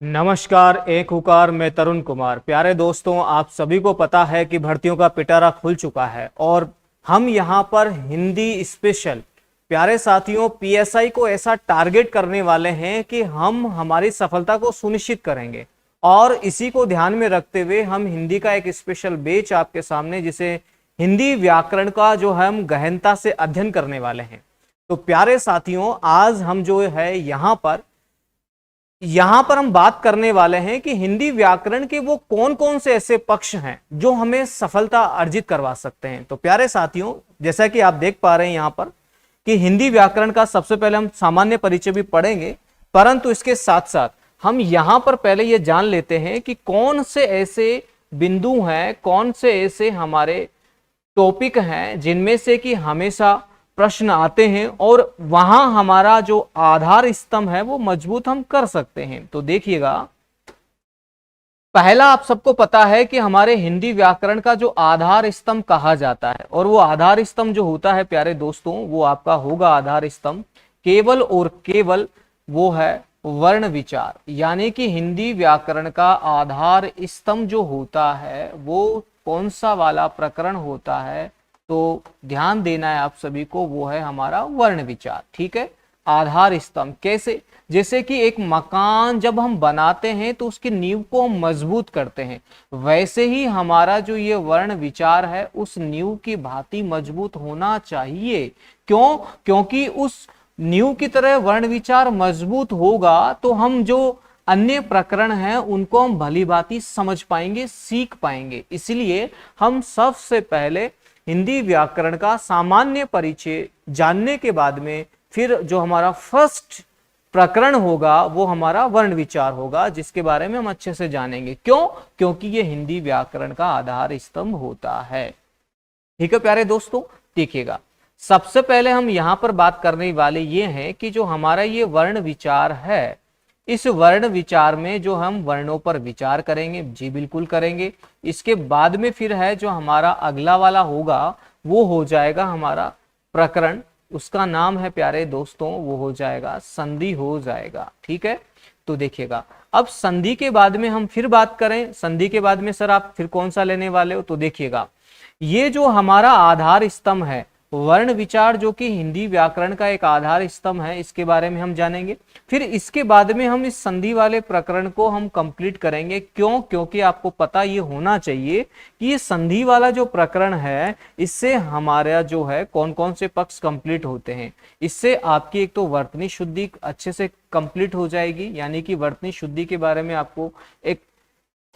नमस्कार, एक हुकार। मैं तरुण कुमार। प्यारे दोस्तों, आप सभी को पता है कि भर्तियों का पिटारा खुल चुका है और हम यहाँ पर हिंदी स्पेशल प्यारे साथियों पीएसआई को ऐसा टारगेट करने वाले हैं कि हम हमारी सफलता को सुनिश्चित करेंगे। और इसी को ध्यान में रखते हुए हम हिंदी का एक स्पेशल बैच आपके सामने, जिसे हिंदी व्याकरण का जो है हम गहनता से अध्ययन करने वाले हैं। तो प्यारे साथियों, आज हम जो है यहां पर हम बात करने वाले हैं कि हिंदी व्याकरण के वो कौन कौन से ऐसे पक्ष हैं जो हमें सफलता अर्जित करवा सकते हैं। तो प्यारे साथियों, जैसा कि आप देख पा रहे हैं यहां पर कि हिंदी व्याकरण का सबसे पहले हम सामान्य परिचय भी पढ़ेंगे, परंतु इसके साथ साथ हम यहां पर पहले ये जान लेते हैं कि कौन से ऐसे बिंदु हैं, कौन से ऐसे हमारे टॉपिक हैं जिनमें से कि हमेशा प्रश्न आते हैं और वहां हमारा जो आधार स्तंभ है वो मजबूत हम कर सकते हैं। तो देखिएगा, पहला आप सबको पता है कि हमारे हिंदी व्याकरण का जो आधार स्तंभ कहा जाता है, और वो आधार स्तंभ जो होता है प्यारे दोस्तों, वो आपका होगा आधार स्तंभ केवल और केवल वो है वर्ण विचार। यानी कि हिंदी व्याकरण का आधार स्तंभ जो होता है वो कौन सा वाला प्रकरण होता है, तो ध्यान देना है आप सभी को, वो है हमारा वर्ण विचार। ठीक है, आधार स्तंभ कैसे? जैसे कि एक मकान जब हम बनाते हैं तो उसकी नींव को हम मजबूत करते हैं, वैसे ही हमारा जो ये वर्ण विचार है उस नींव की भांति मजबूत होना चाहिए। क्यों? क्योंकि उस नींव की तरह वर्ण विचार मजबूत होगा तो हम जो अन्य प्रकरण हैं उनको हम भली भांति समझ पाएंगे, सीख पाएंगे। इसलिए हम सबसे पहले हिंदी व्याकरण का सामान्य परिचय जानने के बाद में फिर जो हमारा फर्स्ट प्रकरण होगा वो हमारा वर्ण विचार होगा, जिसके बारे में हम अच्छे से जानेंगे। क्यों? क्योंकि ये हिंदी व्याकरण का आधार स्तंभ होता है। ठीक है प्यारे दोस्तों, देखिएगा, सबसे पहले हम यहां पर बात करने वाले ये हैं कि जो हमारा ये वर्ण विचार है, इस वर्ण विचार में जो हम वर्णों पर विचार करेंगे, जी बिल्कुल करेंगे। इसके बाद में फिर है जो हमारा अगला वाला होगा वो हो जाएगा हमारा प्रकरण, उसका नाम है प्यारे दोस्तों वो हो जाएगा संधि हो जाएगा। ठीक है, तो देखिएगा, अब संधि के बाद में हम फिर बात करें, संधि के बाद में सर आप फिर कौन सा लेने वाले हो, तो देखिएगा, ये जो हमारा आधार स्तंभ है वर्ण विचार, जो कि हिंदी व्याकरण का एक आधार स्तंभ है, इसके बारे में हम जानेंगे। फिर इसके बाद में हम इस संधि वाले प्रकरण को हम कंप्लीट करेंगे। क्यों? क्योंकि आपको पता ये होना चाहिए कि ये संधि वाला जो प्रकरण है इससे हमारा जो है कौन कौन से पक्ष कंप्लीट होते हैं। इससे आपकी एक तो वर्तनी शुद्धि अच्छे से कंप्लीट हो जाएगी, यानी कि वर्तनी शुद्धि के बारे में आपको एक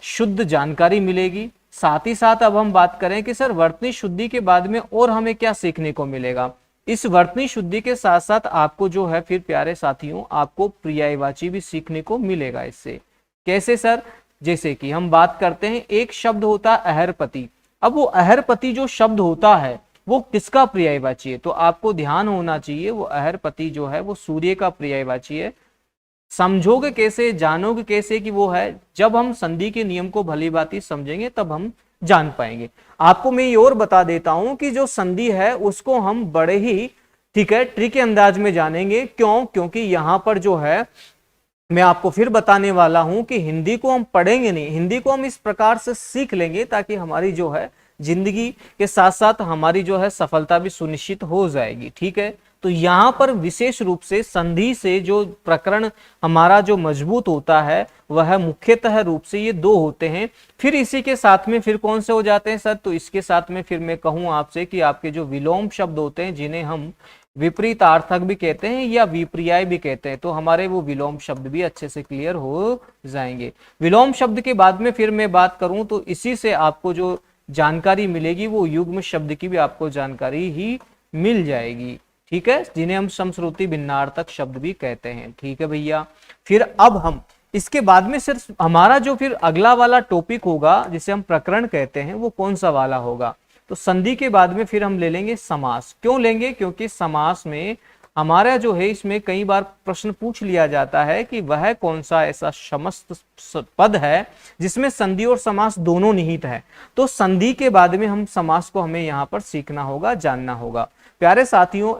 शुद्ध जानकारी मिलेगी। साथ ही साथ अब हम बात करें कि सर वर्तनी शुद्धि के बाद में और हमें क्या सीखने को मिलेगा। इस वर्तनी शुद्धि के साथ साथ आपको जो है फिर प्यारे साथियों आपको पर्यायवाची भी सीखने को मिलेगा। इससे कैसे सर? जैसे कि हम बात करते हैं, एक शब्द होता है अहरपति। अब वो अहरपति जो शब्द होता है वो किसका पर्यायवाची है? तो आपको ध्यान होना चाहिए, वो अहरपति जो है वो सूर्य का पर्यायवाची है। समझोगे कैसे, जानोगे कैसे कि वो है? जब हम संधि के नियम को भली भांति समझेंगे तब हम जान पाएंगे। आपको मैं ये और बता देता हूं कि जो संधि है उसको हम बड़े ही ठीक है ट्रिकी अंदाज में जानेंगे। क्यों? क्योंकि यहां पर जो है मैं आपको फिर बताने वाला हूं कि हिंदी को हम पढ़ेंगे नहीं, हिंदी को हम इस प्रकार से सीख लेंगे ताकि हमारी जो है जिंदगी के साथ साथ हमारी जो है सफलता भी सुनिश्चित हो जाएगी। ठीक है, तो यहां पर विशेष रूप से संधि से जो प्रकरण हमारा जो मजबूत होता है वह मुख्यतः रूप से ये दो होते हैं। फिर इसी के साथ में फिर कौन से हो जाते हैं सर? तो इसके साथ में फिर मैं कहूं आपसे कि आपके जो विलोम शब्द होते हैं, जिन्हें हम विपरीतार्थक भी कहते हैं या विपर्याय भी कहते हैं, तो हमारे वो विलोम शब्द भी अच्छे से क्लियर हो जाएंगे। विलोम शब्द के बाद में फिर मैं बात करूं तो इसी से आपको जो जानकारी मिलेगी वो युग्म शब्द की भी आपको जानकारी ही मिल जाएगी। ठीक है, जिन्हें हम समश्रुति भिन्नार्थक शब्द भी कहते हैं। ठीक है भैया, फिर अब हम इसके बाद में सिर्फ हमारा जो फिर अगला वाला टॉपिक होगा जिसे हम प्रकरण कहते हैं वो कौन सा वाला होगा? तो संधि के बाद में फिर हम ले लेंगे समास। क्यों लेंगे? क्योंकि समास में हमारा जो है इसमें कई बार प्रश्न पूछ लिया जाता है कि वह कौन सा ऐसा समस्त पद है जिसमें संधि और समास दोनों निहित है। तो संधि के बाद में हम समास को हमें यहाँ पर सीखना होगा, जानना होगा। प्यारे साथियों,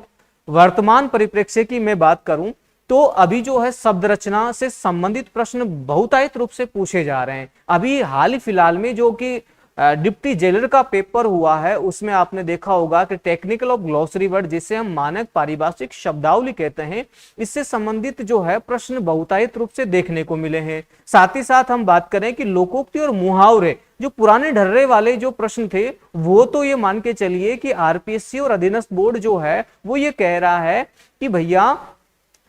वर्तमान परिप्रेक्ष्य की मैं बात करूं तो अभी जो है शब्द रचना से संबंधित प्रश्न बहुतायत रूप से पूछे जा रहे हैं। अभी हाल ही फिलहाल में जो कि डिप्टी जेलर का पेपर हुआ है, उसमें आपने देखा होगा कि टेक्निकल ऑफ ग्लॉसरी वर्ड, जिसे हम मानक पारिभाषिक शब्दावली कहते हैं, इससे संबंधित जो है प्रश्न बहुतायत रूप से देखने को मिले हैं। साथ ही साथ हम बात करें कि लोकोक्ति और मुहावरे, जो पुराने ढर्रे वाले जो प्रश्न थे, वो तो ये मान के चलिए कि आरपीएससी और अधीनस्थ बोर्ड जो है वो ये कह रहा है कि भैया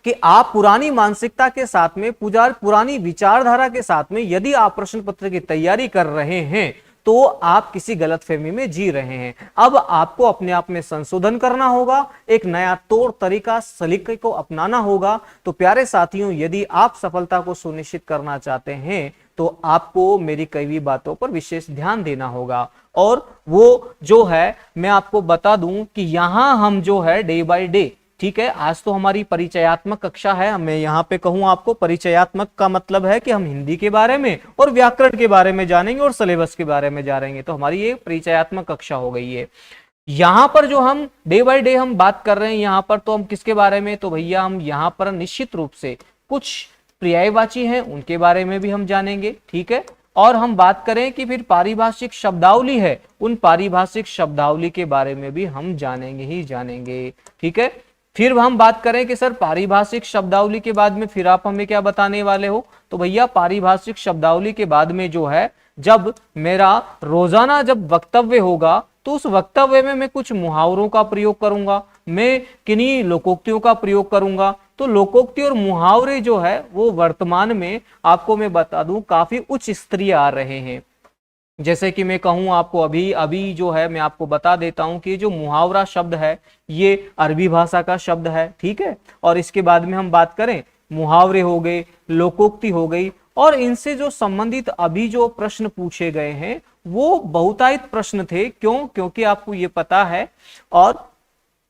कि आप पुरानी मानसिकता के साथ में, पुरानी विचारधारा के साथ में यदि आप प्रश्न पत्र की तैयारी कर रहे हैं तो आप किसी गलतफहमी में जी रहे हैं। अब आपको अपने आप में संशोधन करना होगा, एक नया तौर तरीका सलीके को अपनाना होगा। तो प्यारे साथियों, यदि आप सफलता को सुनिश्चित करना चाहते हैं तो आपको मेरी कई भी बातों पर विशेष ध्यान देना होगा। और वो जो है मैं आपको बता दूं कि यहां हम जो है डे बाय डे, ठीक है, आज तो हमारी परिचयात्मक कक्षा है, मैं यहाँ पे कहूँ आपको, परिचयात्मक का मतलब है कि हम हिंदी के बारे में और व्याकरण के बारे में जानेंगे और सिलेबस के बारे में जानेंगे, तो हमारी ये परिचयात्मक कक्षा हो गई है। यहाँ पर जो हम डे बाय डे हम बात कर रहे हैं, यहाँ पर तो हम किसके बारे में, तो भैया हम यहाँ पर निश्चित रूप से कुछ पर्यायवाची हैं उनके बारे में भी हम जानेंगे, ठीक है। और हम बात करें कि फिर पारिभाषिक शब्दावली है, उन पारिभाषिक शब्दावली के बारे में भी हम जानेंगे ही जानेंगे, ठीक है। फिर हम बात करें कि सर पारिभाषिक शब्दावली के बाद में फिर आप हमें क्या बताने वाले हो, तो भैया पारिभाषिक शब्दावली के बाद में जो है जब मेरा रोजाना जब वक्तव्य होगा तो उस वक्तव्य में मैं कुछ मुहावरों का प्रयोग करूंगा, मैं किन्हीं लोकोक्तियों का प्रयोग करूंगा। तो लोकोक्ति और मुहावरे जो है वो वर्तमान में आपको मैं बता दूं काफी उच्च स्तरीय आ रहे हैं। जैसे कि मैं कहूं आपको, अभी जो है मैं आपको बता देता हूं कि जो मुहावरा शब्द है ये अरबी भाषा का शब्द है, ठीक है। और इसके बाद में हम बात करें, मुहावरे हो गए, लोकोक्ति हो गई, और इनसे जो संबंधित अभी जो प्रश्न पूछे गए हैं वो बहुतायत प्रश्न थे। क्यों? क्योंकि आपको ये पता है और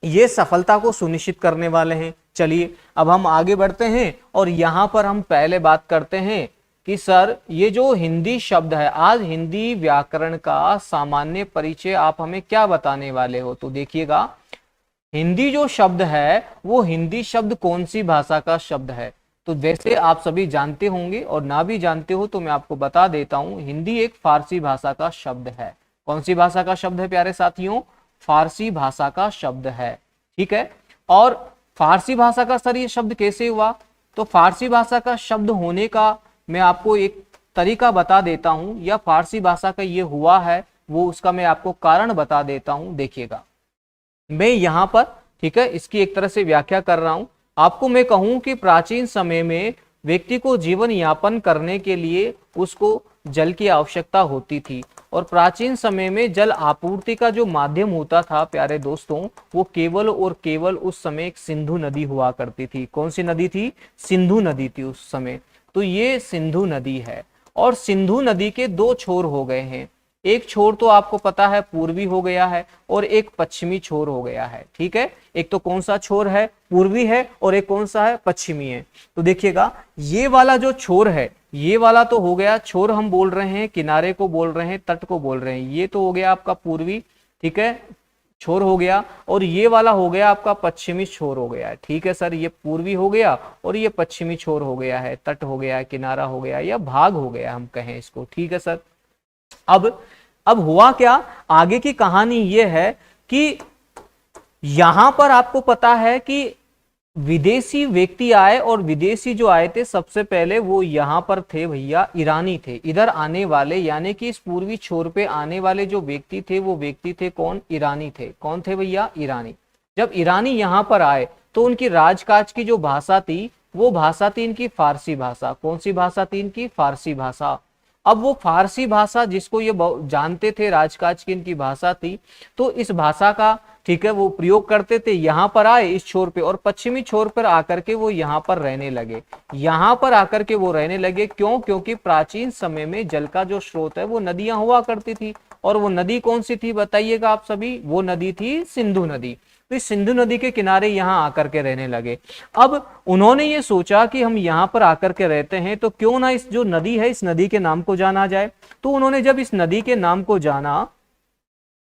ये सफलता को सुनिश्चित करने वाले हैं। चलिए अब हम आगे बढ़ते हैं और यहां पर हम पहले बात करते हैं कि सर ये जो हिंदी शब्द है, आज हिंदी व्याकरण का सामान्य परिचय आप हमें क्या बताने वाले हो। तो देखिएगा, हिंदी जो शब्द है वो हिंदी शब्द कौन सी भाषा का शब्द है। तो वैसे आप सभी जानते होंगे और ना भी जानते हो तो मैं आपको बता देता हूं, हिंदी एक फारसी भाषा का शब्द है। कौन सी भाषा का शब्द है प्यारे साथियों? फारसी भाषा का शब्द है, ठीक है। और फारसी भाषा का सर ये शब्द कैसे हुआ? तो फारसी भाषा का शब्द होने का मैं आपको एक तरीका बता देता हूं, या फारसी भाषा का ये हुआ है वो उसका मैं आपको कारण बता देता हूं। देखिएगा, मैं यहां पर, ठीक है, इसकी एक तरह से व्याख्या कर रहा हूं। आपको मैं कहूं कि प्राचीन समय में व्यक्ति को जीवन यापन करने के लिए उसको जल की आवश्यकता होती थी, और प्राचीन समय में जल आपूर्ति का जो माध्यम होता था प्यारे दोस्तों, वो केवल और केवल उस समय एक सिंधु नदी हुआ करती थी। कौन सी नदी थी? सिंधु नदी थी उस समय। तो ये सिंधु नदी है, और सिंधु नदी के दो छोर हो गए हैं। एक छोर तो आपको पता है पूर्वी हो गया है और एक पश्चिमी छोर हो गया है, ठीक है। एक तो कौन सा छोर है? पूर्वी है, और एक कौन सा है? पश्चिमी है। तो देखिएगा, ये वाला जो छोर है, ये वाला तो हो गया छोर, हम बोल रहे हैं किनारे को बोल रहे हैं, तट को बोल रहे हैं, ये तो हो गया आपका पूर्वी, ठीक है, छोर हो गया। और ये वाला हो गया आपका पश्चिमी छोर हो गया है, ठीक है सर। ये पूर्वी हो गया और ये पश्चिमी छोर हो गया है, तट हो गया है, किनारा हो गया या भाग हो गया हम कहें इसको, ठीक है सर। अब हुआ क्या, आगे की कहानी ये है कि यहां पर आपको पता है कि विदेशी व्यक्ति आए, और विदेशी जो आए थे सबसे पहले वो यहां पर थे भैया ईरानी थे। इधर आने वाले यानी कि इस पूर्वी छोर पे आने वाले जो व्यक्ति थे वो व्यक्ति थे कौन? ईरानी थे। कौन थे भैया? ईरानी। जब ईरानी यहां पर आए तो उनकी राजकाज की जो भाषा थी वो भाषा थी इनकी फारसी भाषा। कौन सी भाषा थी इनकी? फारसी भाषा। अब वो फारसी भाषा जिसको ये जानते थे, राजकाज की इनकी भाषा थी, तो इस भाषा का, ठीक है, वो प्रयोग करते थे। यहां पर आए इस छोर पे, और पश्चिमी छोर पर आकर के वो यहां पर रहने लगे। यहां पर आकर के वो रहने लगे क्यों? क्योंकि प्राचीन समय में जल का जो स्रोत है वो नदियां हुआ करती थी, और वो नदी कौन सी थी बताइएगा आप सभी? वो नदी थी सिंधु नदी। तो इस सिंधु नदी के किनारे यहां आकर के रहने लगे। अब उन्होंने ये सोचा कि हम यहां पर आकर के रहते हैं तो क्यों ना इस जो नदी है इस नदी के नाम को जाना जाए। तो उन्होंने जब इस नदी के नाम को जाना,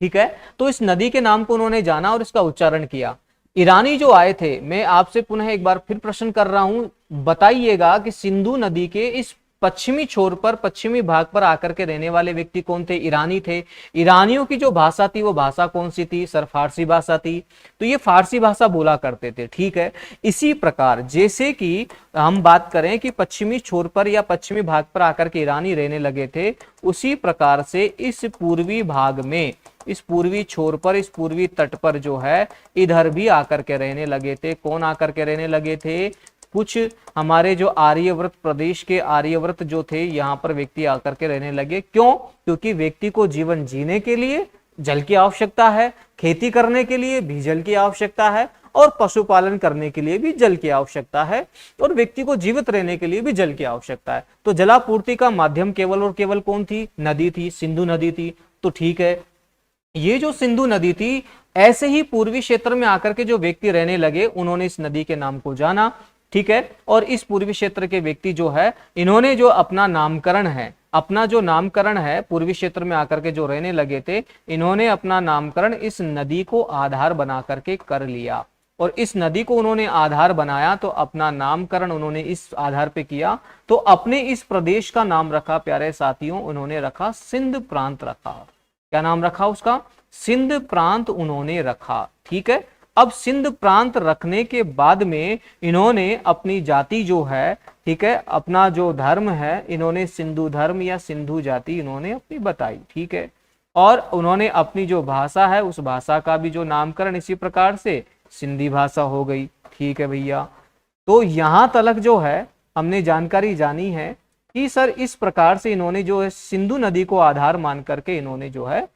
ठीक है, तो इस नदी के नाम को उन्होंने जाना और इसका उच्चारण किया। ईरानी जो आए थे, मैं आपसे पुनः एक बार फिर प्रश्न कर रहा हूं, बताइएगा कि सिंधु नदी के इस पश्चिमी छोर पर, पश्चिमी भाग पर आकर के रहने वाले व्यक्ति कौन थे? ईरानी थे। ईरानियों की जो भाषा थी वो भाषा कौन सी थी? सर फारसी भाषा थी। तो ये फारसी भाषा बोला करते थे, ठीक है। इसी प्रकार जैसे कि हम बात करें कि पश्चिमी छोर पर या पश्चिमी भाग पर आकर के ईरानी रहने लगे थे, उसी प्रकार से इस पूर्वी भाग में, इस पूर्वी छोर पर, इस पूर्वी तट पर जो है इधर भी आकर के रहने लगे थे। कौन आकर के रहने लगे थे? कुछ हमारे जो आर्यव्रत प्रदेश के आर्यव्रत जो थे, यहां पर व्यक्ति आकर के रहने लगे। क्यों? क्योंकि व्यक्ति को जीवन जीने के लिए जल की आवश्यकता है, खेती करने के लिए भी जल की आवश्यकता है, और पशुपालन करने के लिए भी जल की आवश्यकता है, और व्यक्ति को जीवित रहने के लिए भी जल की आवश्यकता है। तो जलापूर्ति का माध्यम केवल और केवल कौन थी? नदी थी, सिंधु नदी थी। तो ठीक है, ये जो सिंधु नदी थी, ऐसे ही पूर्वी क्षेत्र में आकर के जो व्यक्ति रहने लगे, उन्होंने इस नदी के नाम को जाना, ठीक है। और इस पूर्वी क्षेत्र के व्यक्ति जो है, इन्होंने जो अपना नामकरण है, अपना जो नामकरण है, पूर्वी क्षेत्र में आकर के जो रहने लगे थे, इन्होंने अपना नामकरण इस नदी को आधार बना करके कर लिया, और इस नदी को उन्होंने आधार बनाया, तो अपना नामकरण उन्होंने इस आधार पे किया। तो अपने इस प्रदेश का नाम रखा प्यारे साथियों, उन्होंने रखा सिंध प्रांत रखा। क्या नाम रखा उसका? सिंध प्रांत उन्होंने रखा, ठीक है। अब सिंध प्रांत रखने के बाद में इन्होंने अपनी जाति जो है, ठीक है, अपना जो धर्म है, इन्होंने सिंधु धर्म या सिंधु जाति इन्होंने अपनी बताई, ठीक है। और उन्होंने अपनी जो भाषा है, उस भाषा का भी जो नामकरण इसी प्रकार से सिंधी भाषा हो गई, ठीक है भैया। तो यहां तलक जो है हमने जानकारी जानी है कि सर इस प्रकार से इन्होंने जो है सिंधु नदी को आधार मान करके इन्होंने जो है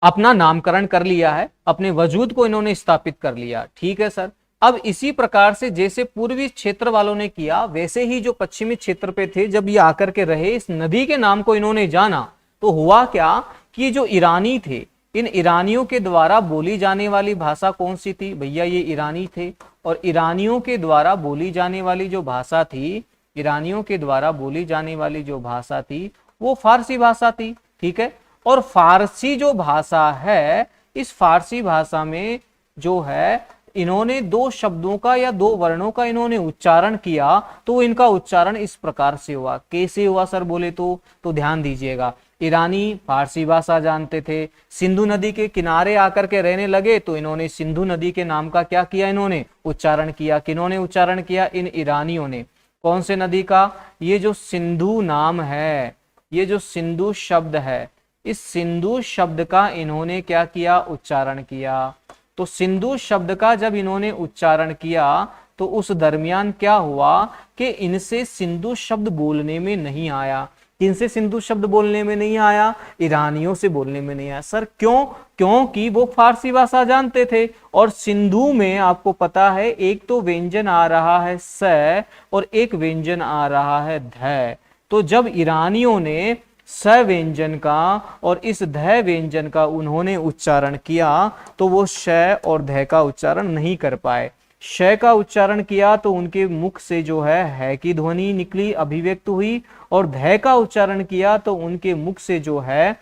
अपना नामकरण कर लिया है, अपने वजूद को इन्होंने स्थापित कर लिया, ठीक है सर। अब इसी प्रकार से जैसे पूर्वी क्षेत्र वालों ने किया, वैसे ही जो पश्चिमी क्षेत्र पे थे, जब ये आकर के रहे, इस नदी के नाम को इन्होंने जाना, तो हुआ क्या कि जो ईरानी थे, इन ईरानियों के द्वारा बोली जाने वाली भाषा कौन सी थी? भैया ये ईरानी थे, और ईरानियों के द्वारा बोली जाने वाली जो भाषा थी, ईरानियों के द्वारा बोली जाने वाली जो भाषा थी, वो फारसी भाषा थी, ठीक है। और फारसी जो भाषा है, इस फारसी भाषा में जो है इन्होंने दो शब्दों का या दो वर्णों का इन्होंने उच्चारण किया, तो इनका उच्चारण इस प्रकार से हुआ। कैसे हुआ सर बोले तो ध्यान दीजिएगा। ईरानी फारसी भाषा जानते थे, सिंधु नदी के किनारे आकर के रहने लगे, तो इन्होंने सिंधु नदी के नाम का क्या किया? इन्होंने उच्चारण किया। किन्होंने उच्चारण किया? इन ईरानियों ने। कौन से नदी का? ये जो सिंधु नाम है, ये जो सिंधु शब्द है, इस सिंधु शब्द का इन्होंने क्या किया? उच्चारण किया। तो सिंधु शब्द का जब इन्होंने उच्चारण किया, तो उस दरमियान क्या हुआ कि इनसे सिंधु शब्द बोलने में नहीं आया। किनसे सिंधु शब्द बोलने में नहीं आया? ईरानियों से बोलने में नहीं आया। सर क्यों? क्योंकि वो फारसी भाषा जानते थे, और सिंधु में आपको पता है एक तो व्यंजन आ रहा है स, और एक व्यंजन आ रहा है ध। तो जब ईरानियों ने स व्यंजन का और इस ध व्यंजन का उन्होंने उच्चारण किया, तो वो श और ध का उच्चारण नहीं कर पाए। श का उच्चारण किया तो उनके मुख से जो है की ध्वनि निकली, अभिव्यक्त हुई, और ध का उच्चारण किया तो उनके मुख से जो है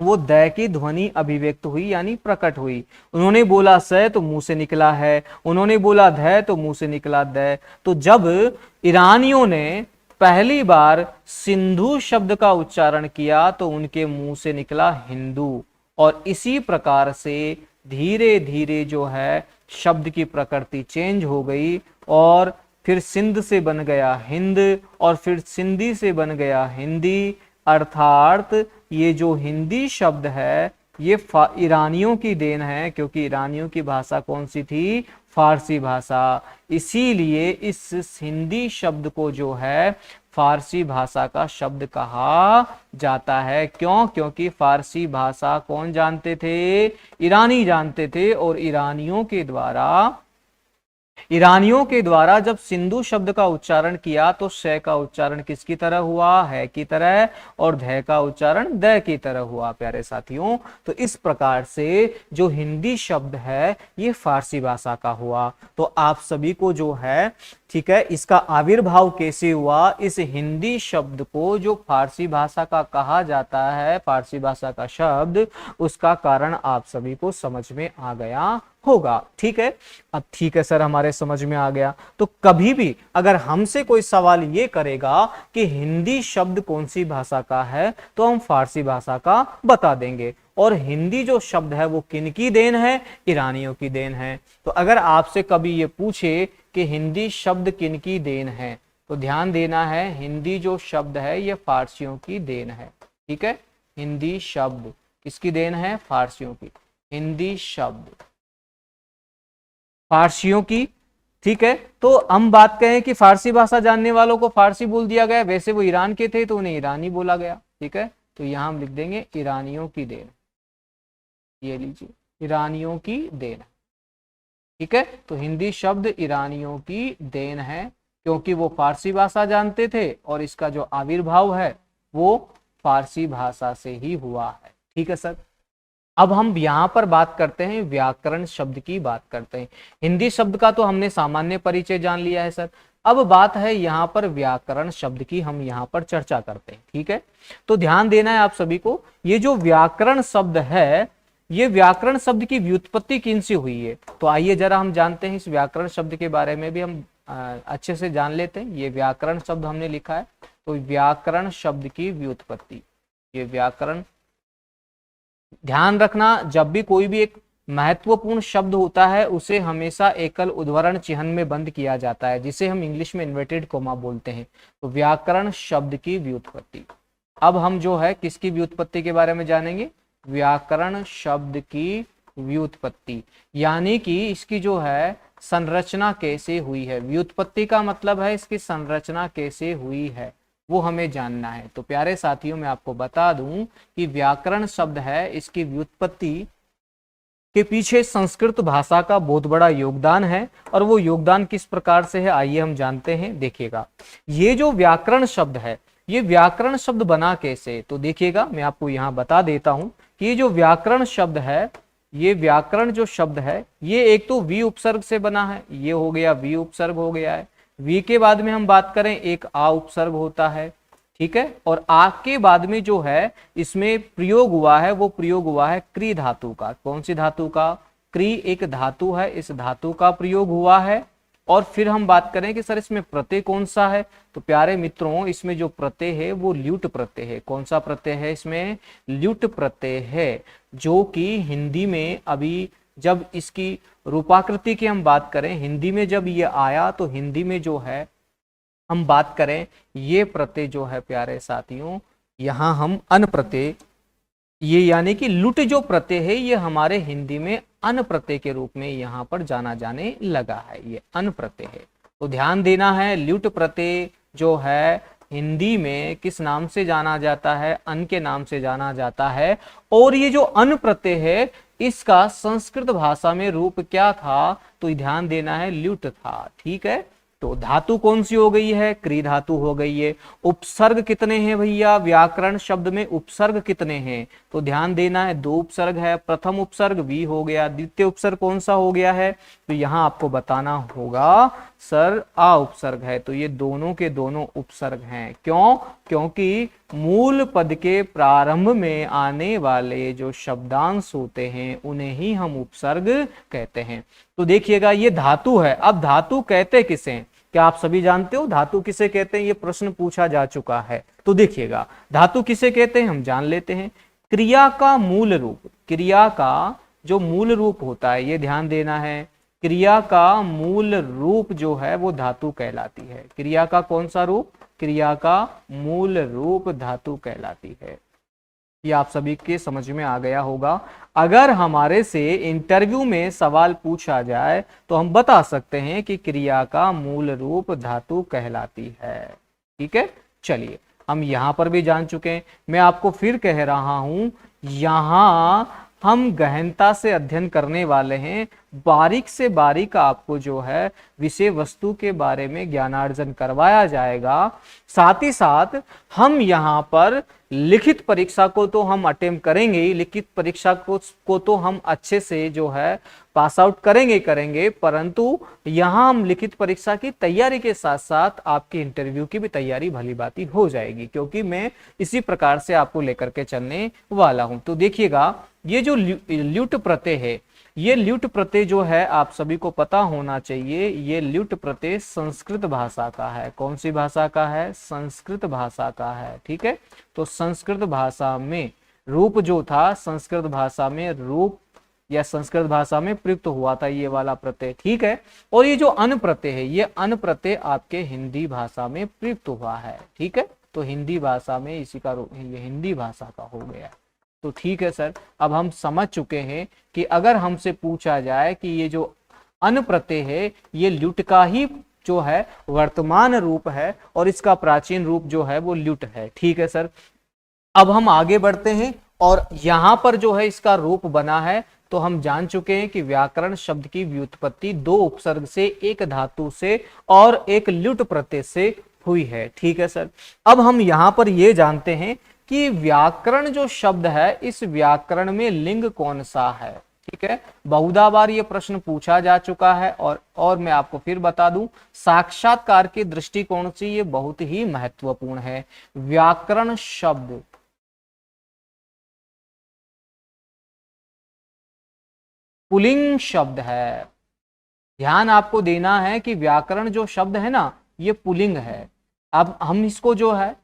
वो द की ध्वनि अभिव्यक्त हुई, यानी प्रकट हुई। उन्होंने बोला स तो मुंह से निकला है, उन्होंने बोला ध तो मुंह से निकला द। तो जब ईरानियों ने पहली बार सिंधु शब्द का उच्चारण किया, तो उनके मुंह से निकला हिंदू, और इसी प्रकार से धीरे धीरे जो है शब्द की प्रकृति चेंज हो गई, और फिर सिंध से बन गया हिंद, और फिर सिंधी से बन गया हिंदी। अर्थात ये जो हिंदी शब्द है ये ईरानियों की देन है, क्योंकि ईरानियों की भाषा कौन सी थी? फारसी भाषा। इसीलिए इस हिंदी शब्द को जो है फारसी भाषा का शब्द कहा जाता है। क्यों? क्योंकि फारसी भाषा कौन जानते थे? ईरानी जानते थे, और ईरानियों के द्वारा जब सिंधु शब्द का उच्चारण किया, तो श का उच्चारण किसकी तरह हुआ? है की तरह, और ध का उच्चारण द की तरह हुआ प्यारे साथियों। तो इस प्रकार से जो हिंदी शब्द है ये फारसी भाषा का हुआ। तो आप सभी को जो है, ठीक है, इसका आविर्भाव कैसे हुआ, इस हिंदी शब्द को जो फारसी भाषा का कहा जाता है, फारसी भाषा का शब्द, उसका कारण आप सभी को समझ में आ गया होगा। ठीक है, अब ठीक है सर, हमारे समझ में आ गया। तो कभी भी अगर हमसे कोई सवाल ये करेगा कि हिंदी शब्द कौन सी भाषा का है, तो हम फारसी भाषा का बता देंगे। और हिंदी जो शब्द है वो किनकी देन है? ईरानियों की देन है। तो अगर आपसे कभी ये पूछे कि हिंदी शब्द किनकी देन है, तो ध्यान देना है हिंदी जो शब्द है ये फारसियों की देन है। ठीक है, हिंदी शब्द किसकी देन है? फारसियों की। हिंदी शब्द फारसियों की। ठीक है, तो हम बात कहें कि फारसी भाषा जानने वालों को फारसी बोल दिया गया, वैसे वो ईरान के थे तो उन्हें ईरानी बोला गया। ठीक है, तो यहां हम लिख देंगे ईरानियों की देन। ये लीजिए, ईरानियों की देन। ठीक है, तो हिंदी शब्द ईरानियों की देन है, क्योंकि वो फारसी भाषा जानते थे और इसका जो आविर्भाव है वो फारसी भाषा से ही हुआ है। ठीक है सर, अब हम यहां पर बात करते हैं व्याकरण शब्द की बात करते हैं। हिंदी शब्द का तो हमने सामान्य परिचय जान लिया है सर, अब बात है यहाँ पर व्याकरण शब्द की, हम यहाँ पर चर्चा करते हैं। ठीक है, तो ध्यान देना है आप सभी को, ये जो व्याकरण शब्द है, ये व्याकरण शब्द की व्युत्पत्ति किन से हुई है? तो आइए जरा हम जानते हैं, इस व्याकरण शब्द के बारे में भी हम अच्छे से जान लेते हैं। ये व्याकरण शब्द हमने लिखा है, तो व्याकरण शब्द की व्युत्पत्ति, ये व्याकरण। ध्यान रखना, जब भी कोई भी एक महत्वपूर्ण शब्द होता है उसे हमेशा एकल उद्धरण चिन्ह में बंद किया जाता है, जिसे हम इंग्लिश में इन्वर्टेड कोमा बोलते हैं। तो व्याकरण शब्द की व्युत्पत्ति। अब हम जो है किसकी व्युत्पत्ति के बारे में जानेंगे? व्याकरण शब्द की व्युत्पत्ति, यानी कि इसकी जो है संरचना कैसे हुई है। व्युत्पत्ति का मतलब है इसकी संरचना कैसे हुई है, वो हमें जानना है। तो प्यारे साथियों, मैं आपको बता दूं कि व्याकरण शब्द है, इसकी व्युत्पत्ति के पीछे संस्कृत भाषा का बहुत बड़ा योगदान है। और वो योगदान किस प्रकार से है, आइए हम जानते हैं। देखिएगा, ये जो व्याकरण शब्द है, ये व्याकरण शब्द बना कैसे? तो देखिएगा, मैं आपको यहाँ बता देता हूं कि ये जो व्याकरण शब्द है, ये व्याकरण जो शब्द है, ये एक तो वी उपसर्ग से बना है। ये हो गया वी उपसर्ग हो गया है। वी के बाद में हम बात करें, एक आ उपसर्ग होता है। ठीक है, और आ के बाद में जो है इसमें प्रयोग हुआ है, वो प्रयोग हुआ है क्री धातु का। कौन सी धातु का? क्री एक धातु है, इस धातु का प्रयोग हुआ है। और फिर हम बात करें कि सर इसमें प्रत्यय कौन सा है, तो प्यारे मित्रों, इसमें जो प्रत्यय है वो ल्युट प्रत्यय है। कौन सा प्रत्यय है? इसमें ल्युट प्रत्यय है, जो कि हिंदी में अभी जब इसकी रूपाकृति की हम बात करें, हिंदी में जब ये आया तो हिंदी में जो है हम बात करें, ये प्रत्यय जो है प्यारे साथियों, यहां हम अन प्रत्यय, ये यानी कि लुट जो प्रत्यय है, ये हमारे हिंदी में अन प्रत्यय के रूप में यहां पर जाना जाने लगा है। ये अन प्रत्यय है, तो ध्यान देना है। ल्युट प्रत्यय जो है हिंदी में किस नाम से जाना जाता है? अन के नाम से जाना जाता है। और ये जो अन प्रत्यय है, इसका संस्कृत भाषा में रूप क्या था? तो ध्यान देना है, ल्युट था। ठीक है, तो धातु कौन सी हो गई है? क्री धातु हो गई है। उपसर्ग कितने हैं भैया? व्याकरण शब्द में उपसर्ग कितने हैं? तो ध्यान देना है, 2 उपसर्ग है। प्रथम उपसर्ग वी हो गया, द्वितीय उपसर्ग कौन सा हो गया है? तो यहां आपको बताना होगा सर आ उपसर्ग है। तो ये दोनों के दोनों उपसर्ग हैं। क्यों? क्योंकि मूल पद के प्रारंभ में आने वाले जो शब्दांश होते हैं उन्हें ही हम उपसर्ग कहते हैं। तो देखिएगा, ये धातु है। अब धातु कहते किसे? क्या आप सभी जानते हो धातु किसे कहते हैं? ये प्रश्न पूछा जा चुका है। तो देखिएगा, धातु किसे कहते हैं हम जान लेते हैं। क्रिया का मूल रूप, क्रिया का जो मूल रूप होता है, ये ध्यान देना है, क्रिया का मूल रूप जो है वो धातु कहलाती है। क्रिया का कौन सा रूप? क्रिया का मूल रूप धातु कहलाती है। ये आप सभी के समझ में आ गया होगा। अगर हमारे से इंटरव्यू में सवाल पूछा जाए तो हम बता सकते हैं कि क्रिया का मूल रूप धातु कहलाती है। ठीक है, चलिए हम यहां पर भी जान चुके हैं। मैं आपको फिर कह रहा हूं, यहां हम गहनता से अध्ययन करने वाले हैं। बारीक से बारीक आपको जो है विषय वस्तु के बारे में ज्ञानार्जन करवाया जाएगा। साथ ही साथ हम यहाँ पर लिखित परीक्षा को तो हम अटेम्प्ट करेंगे ही, लिखित परीक्षा को तो हम अच्छे से जो है पास आउट करेंगे, परंतु यहाँ हम लिखित परीक्षा की तैयारी के साथ साथ आपकी इंटरव्यू की भी तैयारी भली भांति हो जाएगी, क्योंकि मैं इसी प्रकार से आपको लेकर के चलने वाला हूं। तो देखिएगा, ये जो ल्युट प्रत्यय है, ये ल्युट प्रत्यय जो है आप सभी को पता होना चाहिए, ये ल्युट प्रत्यय संस्कृत भाषा का है। कौन सी भाषा का है? संस्कृत भाषा का है। ठीक है, तो संस्कृत भाषा में रूप जो था, संस्कृत भाषा में रूप या संस्कृत भाषा में प्रयुक्त हुआ था ये वाला प्रत्यय। ठीक है, और ये जो अन प्रत्यय है, ये अन प्रत्यय आपके हिंदी भाषा में प्रयुक्त हुआ है। ठीक है, तो हिंदी भाषा में इसी का ये हिंदी भाषा का हो गया। तो ठीक है सर, अब हम समझ चुके हैं कि अगर हमसे पूछा जाए कि ये जो अन प्रत्यय है ये ल्युट का ही जो है वर्तमान रूप है और इसका प्राचीन रूप जो है वो ल्युट है। ठीक है सर, अब हम आगे बढ़ते हैं और यहां पर जो है इसका रूप बना है। तो हम जान चुके हैं कि व्याकरण शब्द की व्युत्पत्ति दो उपसर्ग से, एक धातु से और एक ल्युट प्रत्यय से हुई है। ठीक है सर, अब हम यहां पर यह जानते हैं कि व्याकरण जो शब्द है इस व्याकरण में लिंग कौन सा है। ठीक है, बहुधा बार ये प्रश्न पूछा जा चुका है और मैं आपको फिर बता दूं, साक्षात्कार के दृष्टिकोण से ये बहुत ही महत्वपूर्ण है। व्याकरण शब्द पुल्लिंग शब्द है। ध्यान आपको देना है कि व्याकरण जो शब्द है ना ये पुल्लिंग है। अब हम इसको जो है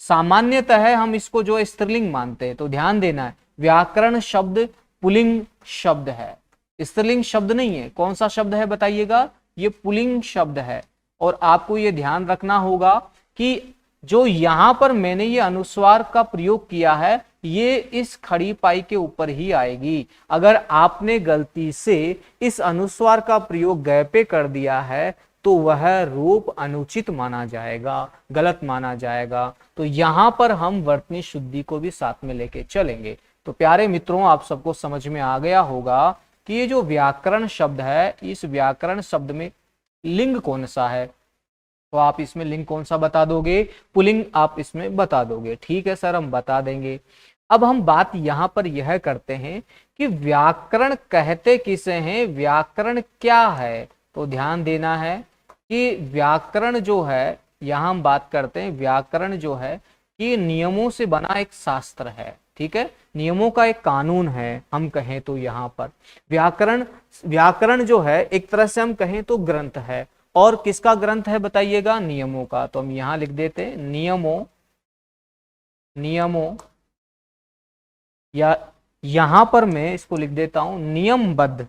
सामान्यतः हम इसको जो स्त्रीलिंग मानते हैं, तो ध्यान देना है व्याकरण शब्द पुल्लिंग शब्द है, स्त्रीलिंग शब्द नहीं है। कौन सा शब्द है बताइएगा? ये पुल्लिंग शब्द है। और आपको ये ध्यान रखना होगा कि जो यहां पर मैंने ये अनुस्वार का प्रयोग किया है ये इस खड़ी पाई के ऊपर ही आएगी। अगर आपने गलती से इस अनुस्वार का प्रयोग गय पे कर दिया है तो वह रूप अनुचित माना जाएगा, गलत माना जाएगा। तो यहां पर हम वर्तनी शुद्धि को भी साथ में लेके चलेंगे। तो प्यारे मित्रों, आप सबको समझ में आ गया होगा कि ये जो व्याकरण शब्द है इस व्याकरण शब्द में लिंग कौन सा है। तो आप इसमें लिंग कौन सा बता दोगे? पुल्लिंग आप इसमें बता दोगे। ठीक है सर, हम बता देंगे। अब हम बात यहां पर यह करते हैं कि व्याकरण कहते किसे हैं, व्याकरण क्या है। तो ध्यान देना है कि व्याकरण जो है, यहां हम बात करते हैं व्याकरण जो है कि नियमों से बना एक शास्त्र है। ठीक है, नियमों का एक कानून है हम कहें तो। यहाँ पर व्याकरण जो है एक तरह से हम कहें तो ग्रंथ है। और किसका ग्रंथ है बताइएगा? नियमों का। तो हम यहां लिख देते हैं नियमों या यहां पर मैं इसको लिख देता हूं नियमबद्ध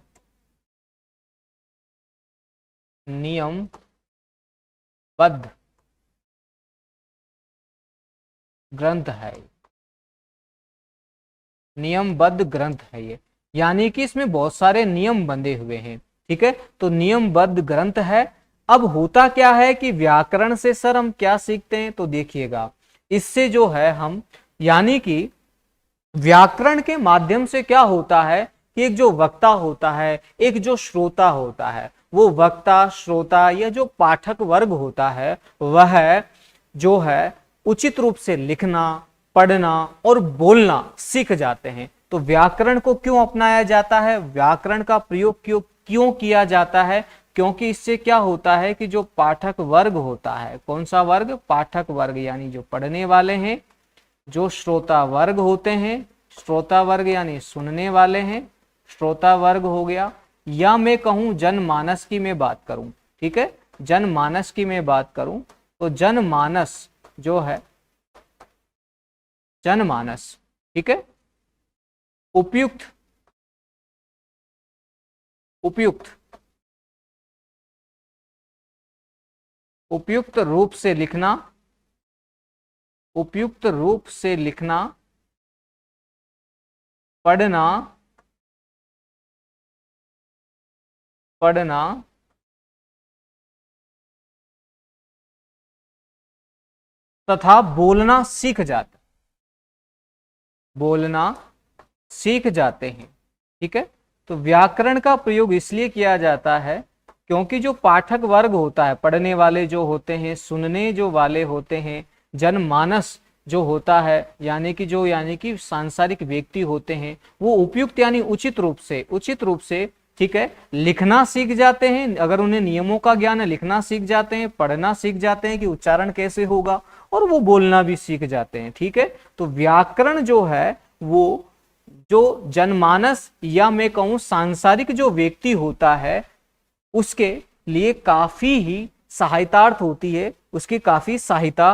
ग्रंथ है, नियमबद्ध ग्रंथ है ये, यानी कि इसमें बहुत सारे नियम बंधे हुए हैं। ठीक है, तो नियमबद्ध ग्रंथ है। अब होता क्या है कि व्याकरण से सर हम क्या सीखते हैं? तो देखिएगा, इससे जो है हम यानी कि व्याकरण के माध्यम से क्या होता है कि एक जो वक्ता होता है, एक जो श्रोता होता है, वो वक्ता श्रोता या जो पाठक वर्ग होता है वह जो है उचित रूप से लिखना, पढ़ना और बोलना सीख जाते हैं। तो व्याकरण को क्यों अपनाया जाता है, व्याकरण का प्रयोग क्यों किया जाता है? क्योंकि इससे क्या होता है कि जो पाठक वर्ग होता है, कौन सा वर्ग? पाठक वर्ग, यानी जो पढ़ने वाले हैं। जो श्रोता वर्ग होते हैं, श्रोता वर्ग यानी सुनने वाले हैं, श्रोता वर्ग हो गया। या मैं कहूं जनमानस की मैं बात करूं, ठीक है, जनमानस की मैं बात करूं तो जनमानस जो है, जनमानस, ठीक है, उपयुक्त रूप से लिखना, उपयुक्त रूप से लिखना, पढ़ना तथा बोलना सीख जाते हैं। ठीक है, तो व्याकरण का प्रयोग इसलिए किया जाता है क्योंकि जो पाठक वर्ग होता है, पढ़ने वाले जो होते हैं, सुनने जो वाले होते हैं, जनमानस जो होता है यानी कि सांसारिक व्यक्ति होते हैं, वो उपयुक्त यानी उचित रूप से ठीक है लिखना सीख जाते हैं। अगर उन्हें नियमों का ज्ञान है, लिखना सीख जाते हैं, पढ़ना सीख जाते हैं कि उच्चारण कैसे होगा, और वो बोलना भी सीख जाते हैं। ठीक है, तो व्याकरण जो है वो जो जनमानस या मैं कहूं सांसारिक जो व्यक्ति होता है उसके लिए काफी ही सहायतार्थ होती है, उसकी काफी सहायता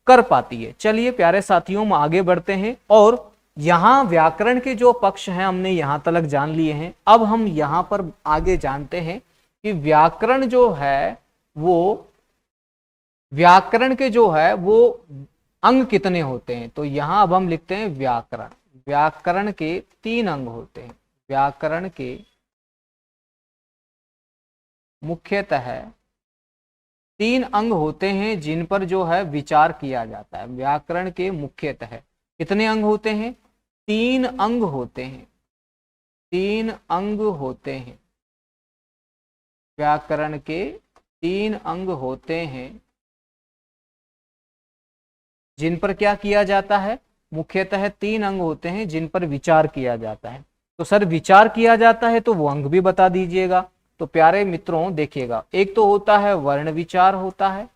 कर पाती है। चलिए प्यारे साथियों, हम आगे बढ़ते हैं और यहां व्याकरण के जो पक्ष हैं हमने यहां तक जान लिए हैं। अब हम यहां पर आगे जानते हैं कि व्याकरण जो है वो व्याकरण के जो है वो अंग कितने होते हैं। तो यहां अब हम लिखते हैं व्याकरण। व्याकरण के 3 अंग होते हैं। व्याकरण के मुख्यतः 3 अंग होते हैं जिन पर जो है विचार किया जाता है। व्याकरण के मुख्यतः कितने अंग होते हैं? 3 अंग होते हैं। 3 अंग होते हैं। व्याकरण के 3 अंग होते हैं जिन पर क्या किया जाता है? मुख्यतः 3 अंग होते हैं जिन पर विचार किया जाता है। तो सर विचार किया जाता है तो वो अंग भी बता दीजिएगा। तो प्यारे मित्रों देखिएगा, एक तो होता है वर्ण विचार होता है,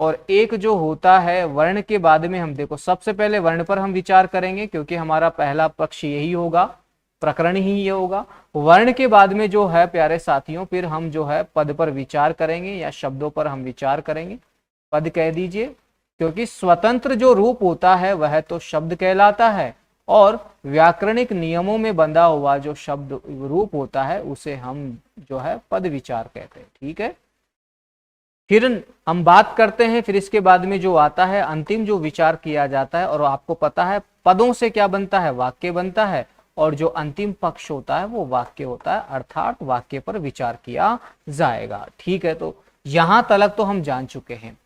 और एक जो होता है वर्ण के बाद में हम देखो सबसे पहले वर्ण पर हम विचार करेंगे क्योंकि हमारा पहला पक्ष यही होगा, प्रकरण ही ये होगा। वर्ण के बाद में जो है प्यारे साथियों फिर हम जो है पद पर विचार करेंगे या शब्दों पर हम विचार करेंगे। पद कह दीजिए, क्योंकि स्वतंत्र जो रूप होता है वह तो शब्द कहलाता है, और व्याकरणिक नियमों में बंधा हुआ जो शब्द रूप होता है उसे हम जो है पद विचार कहते हैं। ठीक है, फिर हम बात करते हैं, फिर इसके बाद में जो आता है अंतिम जो विचार किया जाता है, और आपको पता है पदों से क्या बनता है? वाक्य बनता है, और जो अंतिम पक्ष होता है वो वाक्य होता है, अर्थात वाक्य पर विचार किया जाएगा। ठीक है, तो यहां तक तो हम जान चुके हैं।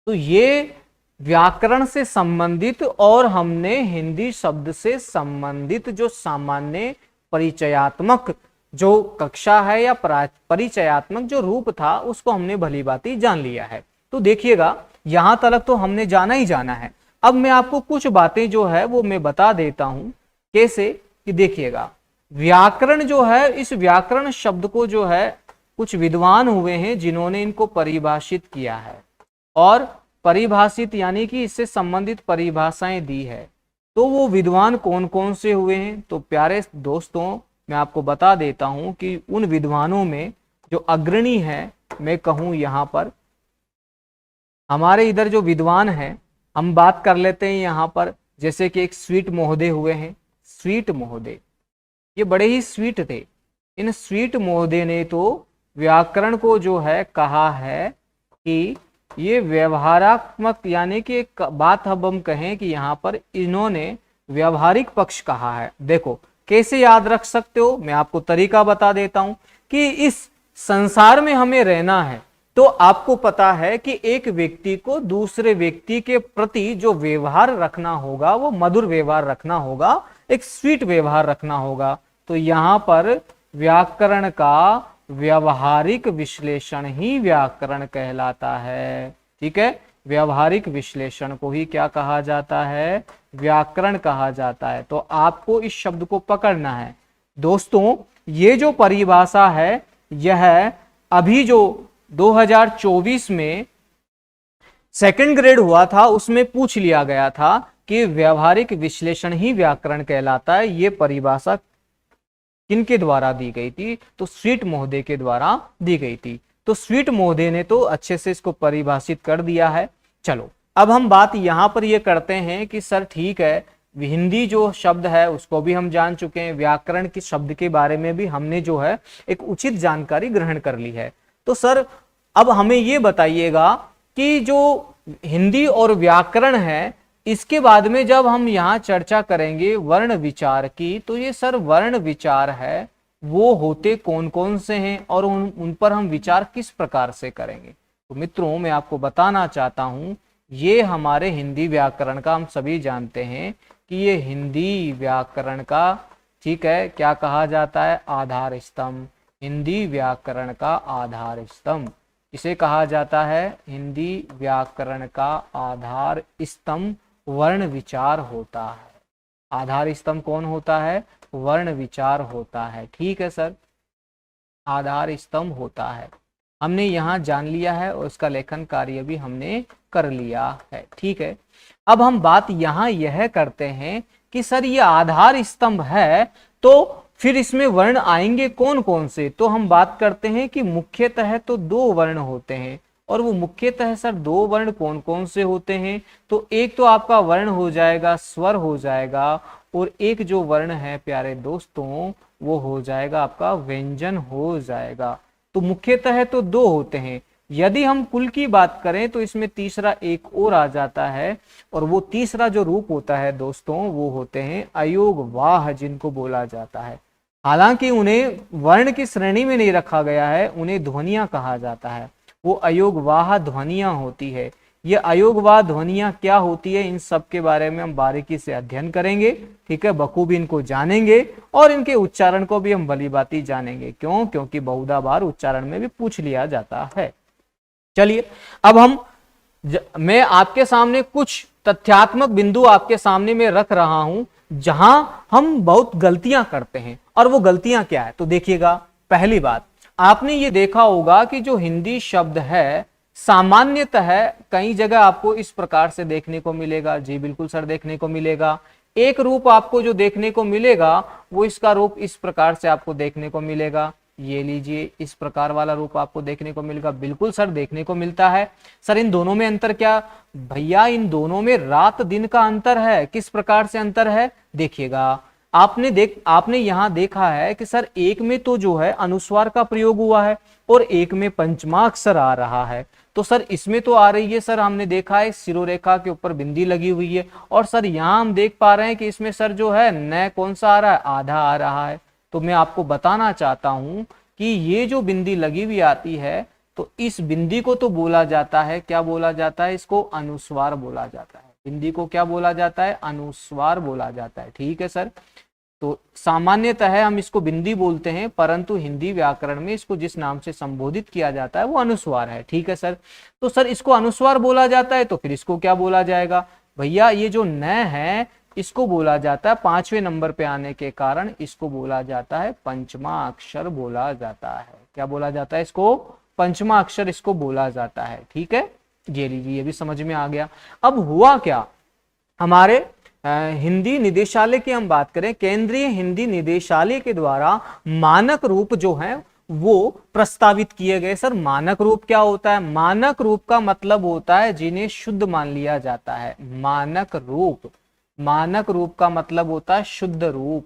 तो ये व्याकरण से संबंधित और हमने हिंदी शब्द से संबंधित जो सामान्य परिचयात्मक जो कक्षा है या परिचयात्मक जो रूप था उसको हमने भली भांति जान लिया है। तो देखिएगा यहां तक तो हमने जाना ही जाना है। अब मैं आपको कुछ बातें जो है वो मैं बता देता हूं। कैसे कि देखिएगा, व्याकरण जो है, इस व्याकरण शब्द को जो है कुछ विद्वान हुए हैं जिन्होंने इनको परिभाषित किया है, और परिभाषित यानी कि इससे संबंधित परिभाषाएं दी है। तो वो विद्वान कौन कौन से हुए हैं? तो प्यारे दोस्तों मैं आपको बता देता हूं कि उन विद्वानों में जो अग्रणी है, मैं कहूं यहां पर हमारे इधर जो विद्वान है, हम बात कर लेते हैं यहां पर, जैसे कि एक स्वीट महोदय हुए हैं। स्वीट महोदय ये बड़े ही स्वीट थे। इन स्वीट महोदय ने तो व्याकरण को जो है कहा है कि ये व्यवहारात्मक, यानी कि एक बात अब हम कहें कि यहाँ पर इन्होंने व्यवहारिक पक्ष कहा है। देखो कैसे याद रख सकते हो, मैं आपको तरीका बता देता हूं कि इस संसार में हमें रहना है तो आपको पता है कि एक व्यक्ति को दूसरे व्यक्ति के प्रति जो व्यवहार रखना होगा वो मधुर व्यवहार रखना होगा, एक स्वीट व्यवहार रखना होगा। तो यहां पर व्याकरण का व्यवहारिक विश्लेषण ही व्याकरण कहलाता है। ठीक है, व्यवहारिक विश्लेषण को ही क्या कहा जाता है? व्याकरण कहा जाता है। तो आपको इस शब्द को पकड़ना है दोस्तों। ये जो परिभाषा है यह अभी जो 2024 में सेकंड ग्रेड हुआ था उसमें पूछ लिया गया था कि व्यवहारिक विश्लेषण ही व्याकरण कहलाता है। ये परिभाषा किनके द्वारा दी गई थी? तो स्वीट महोदय के द्वारा दी गई थी। तो स्वीट महोदय ने तो अच्छे से इसको परिभाषित कर दिया है। चलो अब हम बात यहां पर ये करते हैं कि सर ठीक है, हिंदी जो शब्द है उसको भी हम जान चुके हैं, व्याकरण के शब्द के बारे में भी हमने जो है एक उचित जानकारी ग्रहण कर ली है। तो सर अब हमें ये बताइएगा कि जो हिंदी और व्याकरण है इसके बाद में जब हम यहाँ चर्चा करेंगे वर्ण विचार की, तो ये सर वर्ण विचार है वो होते कौन कौन से हैं और उन पर हम विचार किस प्रकार से करेंगे। तो मित्रों मैं आपको बताना चाहता हूं, ये हमारे हिंदी व्याकरण का हम सभी जानते हैं कि ये हिंदी व्याकरण का, ठीक है, क्या कहा जाता है? आधार स्तंभ। हिंदी व्याकरण का आधार स्तंभ इसे कहा जाता है। हिंदी व्याकरण का आधार स्तंभ वर्ण विचार होता है। आधार स्तंभ कौन होता है? वर्ण विचार होता है। ठीक है सर, आधार स्तंभ होता है, हमने यहाँ जान लिया है और उसका लेखन कार्य भी हमने कर लिया है। ठीक है, अब हम बात यहां यह करते हैं कि सर ये आधार स्तंभ है तो फिर इसमें वर्ण आएंगे कौन कौन से, तो हम बात करते हैं कि मुख्यतः तो दो वर्ण होते हैं। और वो मुख्यतः सर दो वर्ण कौन कौन से होते हैं, तो एक तो आपका वर्ण हो जाएगा स्वर हो जाएगा, और एक जो वर्ण है प्यारे दोस्तों वो हो जाएगा आपका व्यंजन हो जाएगा। तो मुख्यतः तो दो होते हैं। यदि हम कुल की बात करें तो इसमें तीसरा एक और आ जाता है, और वो तीसरा जो रूप होता है दोस्तों वो होते हैं अयोगवाह, जिनको बोला जाता है। हालांकि उन्हें वर्ण की श्रेणी में नहीं रखा गया है, उन्हें ध्वनियां कहा जाता है। वो अयोगवाह ध्वनियां होती है। ये अयोगवाह ध्वनियां क्या होती है, इन सब के बारे में हम बारीकी से अध्ययन करेंगे, ठीक है, बखूबी इनको जानेंगे और इनके उच्चारण को भी हम भली भांति जानेंगे। क्यों? क्योंकि बहुधा बार उच्चारण में भी पूछ लिया जाता है। चलिए अब मैं आपके सामने कुछ तथ्यात्मक बिंदु आपके सामने में रख रहा हूं जहां हम बहुत गलतियां करते हैं। और वो गलतियां क्या है, तो देखिएगा। पहली बात, आपने ये देखा होगा कि जो हिंदी शब्द है सामान्यतः कई जगह आपको इस प्रकार से देखने को मिलेगा। जी बिल्कुल सर, देखने को मिलेगा। एक रूप आपको जो देखने को मिलेगा वो इसका रूप इस प्रकार से आपको देखने को मिलेगा। ये लीजिए, इस प्रकार वाला रूप आपको देखने को मिलेगा। बिल्कुल सर, देखने को मिलता है। सर इन दोनों में अंतर क्या? भैया इन दोनों में रात दिन का अंतर है। किस प्रकार से अंतर है, देखिएगा। आपने यहां देखा है कि सर एक में तो जो है अनुस्वार का प्रयोग हुआ है और एक में पंचमाक्षर आ रहा है। तो सर इसमें तो आ रही है, सर हमने देखा है शिरोरेखा के ऊपर बिंदी लगी हुई है। और सर यहां हम देख पा रहे हैं कि इसमें सर जो है न कौन सा आ रहा है, आधा आ रहा है। तो मैं आपको बताना चाहता हूं कि ये जो बिंदी लगी हुई आती है तो इस बिंदी को तो बोला जाता है, क्या बोला जाता है, इसको अनुस्वार बोला जाता है। बिंदी को क्या बोला जाता है, अनुस्वार बोला जाता है। ठीक है सर, तो सामान्यतः हम इसको बिंदी बोलते हैं, परंतु हिंदी व्याकरण में इसको जिस नाम से संबोधित किया जाता है वो अनुस्वार है। ठीक है सर, तो सर इसको अनुस्वार बोला जाता है तो फिर इसको क्या बोला जाएगा भैया, ये जो न है इसको बोला जाता है, पांचवें नंबर पे आने के कारण इसको बोला जाता है पंचमा अक्षर बोला जाता है। क्या बोला जाता है इसको, पंचमा अक्षर इसको बोला जाता है। ठीक है, ये लीजिए, ये भी समझ में आ गया। अब हुआ क्या, हमारे हिंदी निदेशालय की हम बात करें, केंद्रीय हिंदी निदेशालय के द्वारा मानक रूप जो है वो प्रस्तावित किए गए। सर मानक रूप क्या होता है, मानक रूप का मतलब होता है जिन्हें शुद्ध मान लिया जाता है। मानक रूप, मानक रूप का मतलब होता है शुद्ध रूप।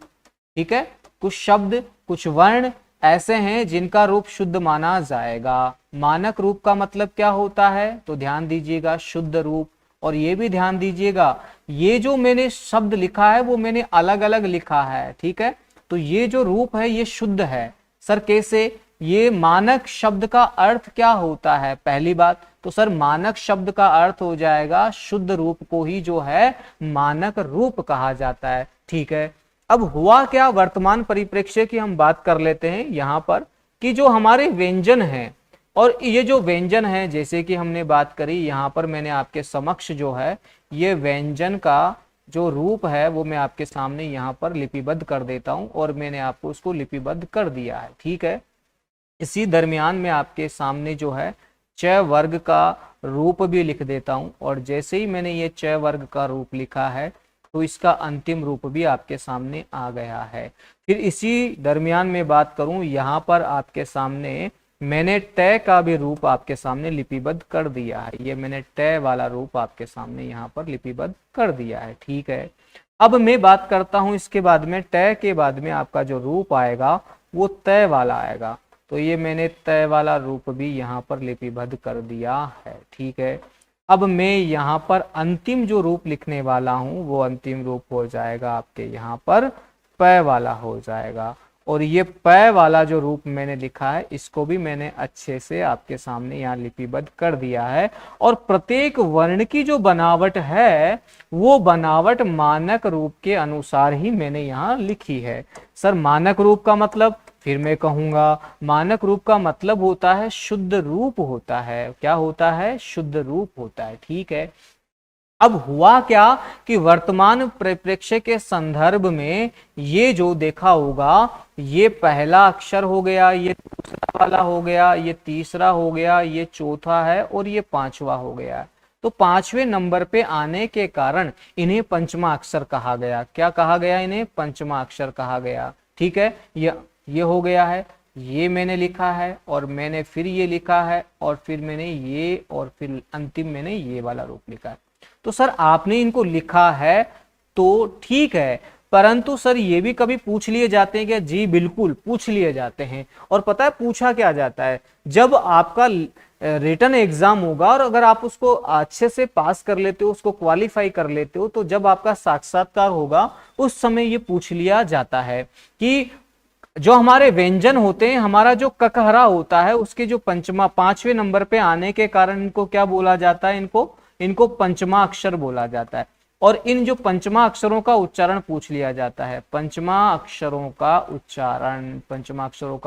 ठीक है, कुछ शब्द कुछ वर्ण ऐसे हैं जिनका रूप शुद्ध माना जाएगा। मानक रूप का मतलब क्या होता है, तो ध्यान दीजिएगा, शुद्ध रूप। और ये भी ध्यान दीजिएगा, ये जो मैंने शब्द लिखा है वो मैंने अलग अलग लिखा है। ठीक है, तो ये जो रूप है ये शुद्ध है। सर कैसे, ये मानक शब्द का अर्थ क्या होता है, पहली बात तो सर मानक शब्द का अर्थ हो जाएगा शुद्ध रूप को ही जो है मानक रूप कहा जाता है। ठीक है, अब हुआ क्या, वर्तमान परिप्रेक्ष्य की हम बात कर लेते हैं यहाँ पर कि जो हमारे व्यंजन हैं, और ये जो व्यंजन है जैसे कि हमने बात करी, यहाँ पर मैंने आपके समक्ष जो है ये व्यंजन का जो रूप है वो मैं आपके सामने यहाँ पर लिपिबद्ध कर देता हूँ, और मैंने आपको उसको लिपिबद्ध कर दिया है। ठीक है, इसी दरमियान में आपके सामने जो है च वर्ग का रूप भी लिख देता हूं, और जैसे ही मैंने ये च वर्ग का रूप लिखा है तो इसका अंतिम रूप भी आपके सामने आ गया है। फिर इसी दरमियान में बात करूं, यहाँ पर आपके सामने मैंने ट का भी रूप आपके सामने लिपिबद्ध कर दिया है। ये मैंने ट वाला रूप आपके सामने यहाँ पर लिपिबद्ध कर दिया है। ठीक है, अब मैं बात करता हूं इसके बाद में, ट के बाद में आपका जो रूप आएगा वो त वाला आएगा। तो ये मैंने तय वाला रूप भी यहाँ पर लिपिबद्ध कर दिया है। ठीक है, अब मैं यहाँ पर अंतिम जो रूप लिखने वाला हूँ वो अंतिम रूप हो जाएगा आपके यहाँ पर प वाला हो जाएगा। और ये प वाला जो रूप मैंने लिखा है इसको भी मैंने अच्छे से आपके सामने यहाँ लिपिबद्ध कर दिया है। और प्रत्येक वर्ण की जो बनावट है वो बनावट मानक रूप के अनुसार ही मैंने यहाँ लिखी है। सर मानक रूप का मतलब, फिर मैं कहूंगा मानक रूप का मतलब होता है शुद्ध रूप होता है। क्या होता है, शुद्ध रूप होता है। ठीक है, अब हुआ क्या कि वर्तमान परिप्रेक्ष्य के संदर्भ में ये जो देखा होगा ये पहला अक्षर हो गया, ये दूसरा वाला हो गया, ये तीसरा हो गया, ये चौथा है और ये पांचवा हो गया। तो पांचवें नंबर पे आने के कारण इन्हें पंचमा अक्षर कहा गया। क्या कहा गया? इन्हें पंचमा अक्षर कहा गया। ठीक है, ये हो गया है, ये मैंने लिखा है और मैंने फिर ये लिखा है और फिर मैंने ये और फिर अंतिम मैंने ये वाला रूप लिखा है। तो सर आपने इनको लिखा है तो ठीक है, परंतु सर ये भी कभी पूछ लिए जाते हैं क्या? जी बिल्कुल पूछ लिए जाते हैं। और पता है पूछा क्या जाता है? जब आपका रिटन एग्जाम होगा और अगर आप उसको अच्छे से पास कर लेते हो, उसको क्वालिफाई कर लेते हो, तो जब आपका साक्षात्कार होगा उस समय ये पूछ लिया जाता है कि जो हमारे व्यंजन होते हैं, हमारा जो ककहरा होता है, उसके जो पांचवें नंबर पे आने के कारण इनको क्या बोला जाता है? इनको पंचमा अक्षर बोला जाता है। और इन जो पंचमा अक्षरों का उच्चारण पूछ लिया जाता है। पंचमा अक्षरों का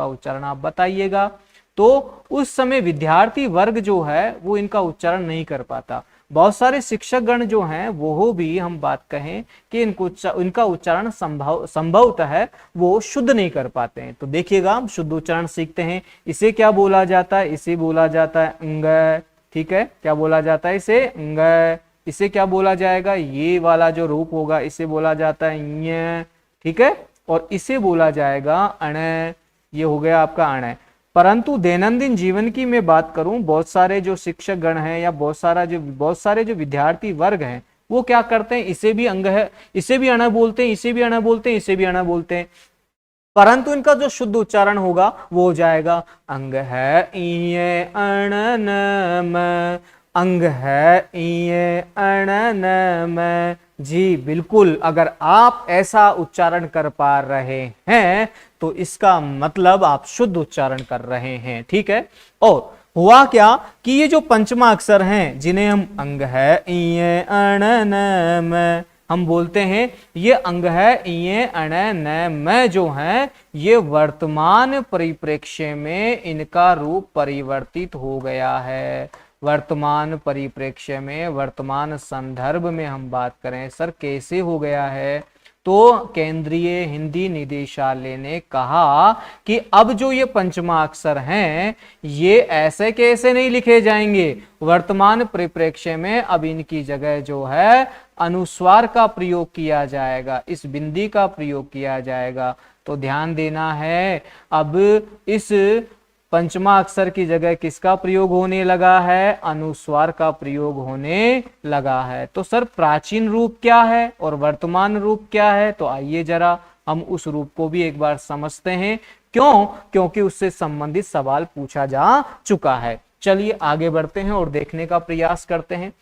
उच्चारण आप बताइएगा। तो उस समय विद्यार्थी वर्ग जो है वो इनका उच्चारण नहीं कर पाता। बहुत सारे शिक्षक गण जो हैं वो भी हम बात कहें कि इनका उच्चारण संभवतः है वो शुद्ध नहीं कर पाते हैं। तो देखिएगा हम शुद्ध उच्चारण सीखते हैं। इसे क्या बोला जाता है? इसे बोला जाता है अंग। ठीक है, क्या बोला जाता है? इसे अंग। इसे क्या बोला जाएगा? ये वाला जो रूप होगा इसे बोला जाता है य। ठीक है, और इसे बोला जाएगा अण। ये हो गया आपका अण। परंतु दैनंदिन जीवन की मैं बात करूं, बहुत सारे जो शिक्षक गण हैं या बहुत सारे जो विद्यार्थी वर्ग हैं वो क्या करते हैं? इसे भी अंग है, इसे भी अण बोलते हैं, इसे भी अण बोलते हैं, इसे भी अण बोलते हैं, परंतु इनका जो शुद्ध उच्चारण होगा वो हो जाएगा अंग है इये अण न म। अंग है इये अण न म। जी बिल्कुल, अगर आप ऐसा उच्चारण कर पा रहे हैं तो इसका मतलब आप शुद्ध उच्चारण कर रहे हैं। ठीक है, और हुआ क्या कि ये जो पंचमा अक्षर हैं जिन्हें हम अंग है इये अण न म हम बोलते हैं, ये अंग है इये अण न म जो है ये वर्तमान परिप्रेक्ष्य में इनका रूप परिवर्तित हो गया है। वर्तमान परिप्रेक्ष्य में, वर्तमान संदर्भ में हम बात करें सर कैसे हो गया है, तो केंद्रीय हिंदी निदेशालय ने कहा कि अब जो ये पंचमा अक्षर हैं ये ऐसे कैसे नहीं लिखे जाएंगे। वर्तमान परिप्रेक्ष्य में अब इनकी जगह जो है अनुस्वार का प्रयोग किया जाएगा, इस बिंदी का प्रयोग किया जाएगा। तो ध्यान देना है, अब इस पंचमा अक्षर की जगह किसका प्रयोग होने लगा है? अनुस्वार का प्रयोग होने लगा है। तो सर प्राचीन रूप क्या है और वर्तमान रूप क्या है? तो आइए जरा हम उस रूप को भी एक बार समझते हैं। क्यों? क्योंकि उससे संबंधित सवाल पूछा जा चुका है। चलिए आगे बढ़ते हैं और देखने का प्रयास करते हैं।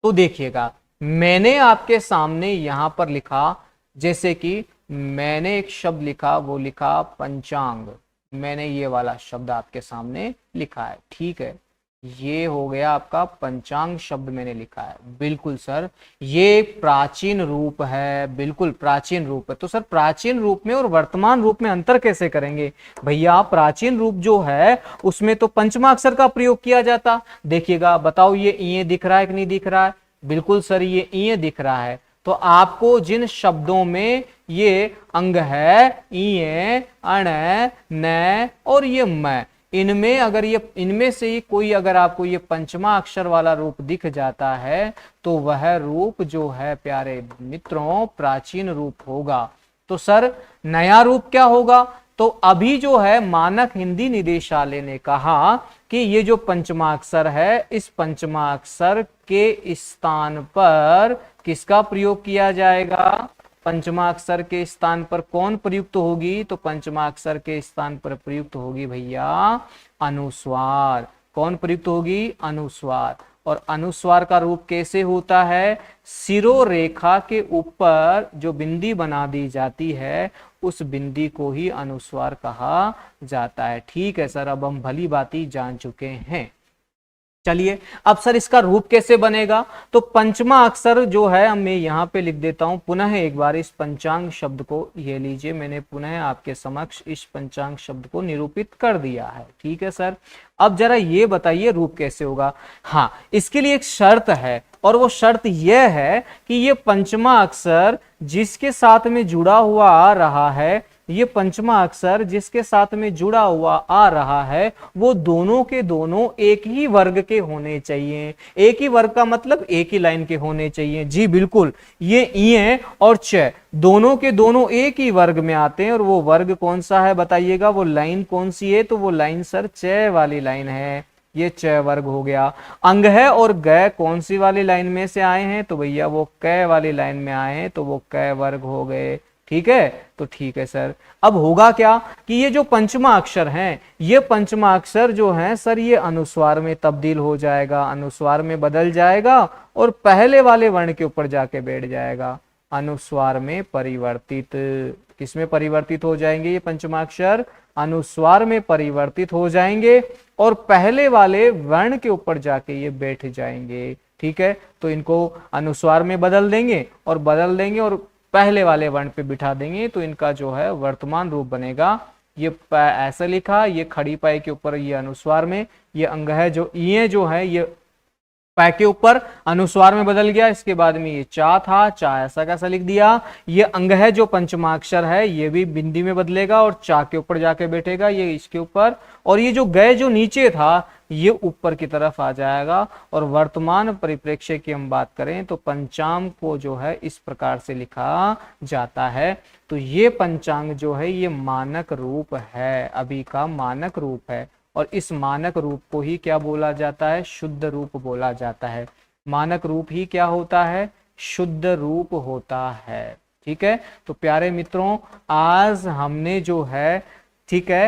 तो देखिएगा, मैंने आपके सामने यहां पर लिखा, जैसे कि मैंने एक शब्द लिखा, वो लिखा पंचांग। मैंने ये वाला शब्द आपके सामने लिखा है। ठीक है, ये हो गया आपका पंचांग शब्द मैंने लिखा है। बिल्कुल सर, ये प्राचीन रूप है, बिल्कुल प्राचीन रूप है। तो सर प्राचीन रूप में और वर्तमान रूप में अंतर कैसे करेंगे? भैया प्राचीन रूप जो है उसमें तो पंचमा अक्षर का प्रयोग किया जाता। देखिएगा, बताओ ये ई दिख रहा है कि नहीं दिख रहा है? बिल्कुल सर, ये ई दिख रहा है। तो आपको जिन शब्दों में ये अंग है इये अण न और ये म, इनमें अगर ये इनमें से ही कोई अगर आपको ये पंचमा अक्षर वाला रूप दिख जाता है तो वह रूप जो है प्यारे मित्रों प्राचीन रूप होगा। तो सर नया रूप क्या होगा? तो अभी जो है मानक हिंदी निदेशालय ने कहा कि ये जो पंचमा अक्षर है इस पंचमा अक्षर के स्थान पर किसका प्रयोग किया जाएगा? पंचमा अक्षर के स्थान पर कौन प्रयुक्त होगी? तो पंचमा अक्षर के स्थान पर प्रयुक्त होगी भैया अनुस्वार। कौन प्रयुक्त होगी? अनुस्वार। और अनुस्वार का रूप कैसे होता है? शिरोरेखा के ऊपर जो बिंदी बना दी जाती है उस बिंदी को ही अनुस्वार कहा जाता है। ठीक है सर, अब हम भली भांति जान चुके हैं। चलिए अब सर इसका रूप कैसे बनेगा? तो पंचमा अक्षर जो है मैं यहाँ पे लिख देता हूं पुनः एक बार इस पंचांग शब्द को। ये लीजिए, मैंने पुनः आपके समक्ष इस पंचांग शब्द को निरूपित कर दिया है। ठीक है सर, अब जरा ये बताइए रूप कैसे होगा। हाँ, इसके लिए एक शर्त है और वो शर्त यह है कि ये पंचमा अक्षर जिसके साथ में जुड़ा हुआ आ रहा है ये पंचमा अक्षर जिसके साथ में जुड़ा हुआ आ रहा है वो दोनों के दोनों एक ही वर्ग के होने चाहिए। एक ही वर्ग का मतलब एक ही लाइन के होने चाहिए। जी बिल्कुल, ये ई और च दोनों के दोनों एक ही वर्ग में आते हैं। और वो वर्ग कौन सा है बताइएगा, वो लाइन कौन सी है? तो वो लाइन सर च वाली लाइन है, ये च वर्ग हो गया। अंग है और ग कौन सी वाली लाइन में से आए हैं? तो भैया वो क वाली लाइन में आए हैं, तो वो क वर्ग हो गए। ठीक है, तो ठीक है सर। अब होगा क्या कि ये जो पंचमा अक्षर हैं, ये पंचमा अक्षर जो है सर ये अनुस्वार में तब्दील हो जाएगा, अनुस्वार में बदल जाएगा और पहले वाले वर्ण के ऊपर जाके बैठ जाएगा। अनुस्वार में परिवर्तित, किसमें परिवर्तित हो जाएंगे? ये पंचमाक्षर अनुस्वार में परिवर्तित हो जाएंगे और पहले वाले वर्ण के ऊपर जाके ये बैठ जाएंगे। ठीक है, तो इनको अनुस्वार में बदल देंगे और पहले वाले वर्ण पे बिठा देंगे, तो इनका जो है वर्तमान रूप बनेगा। ये ऐसा लिखा, ये खड़ी पाई के ऊपर ये अनुस्वार में, ये अंग है जो ई जो है ये पै के ऊपर अनुस्वार में बदल गया। इसके बाद में ये चा था, चा ऐसा कैसा लिख दिया। ये अंग है जो पंचमाक्षर है ये भी बिंदी में बदलेगा और चा के ऊपर जाके बैठेगा, ये इसके ऊपर। और ये जो गए जो नीचे था ये ऊपर की तरफ आ जाएगा। और वर्तमान परिप्रेक्ष्य की हम बात करें तो पंचांग को जो है इस प्रकार से लिखा जाता है। तो ये पंचांग जो है ये मानक रूप है, अभी का मानक रूप है। और इस मानक रूप को ही क्या बोला जाता है? शुद्ध रूप बोला जाता है। मानक रूप ही क्या होता है? शुद्ध रूप होता है। ठीक है, तो प्यारे मित्रों आज हमने जो है, ठीक है,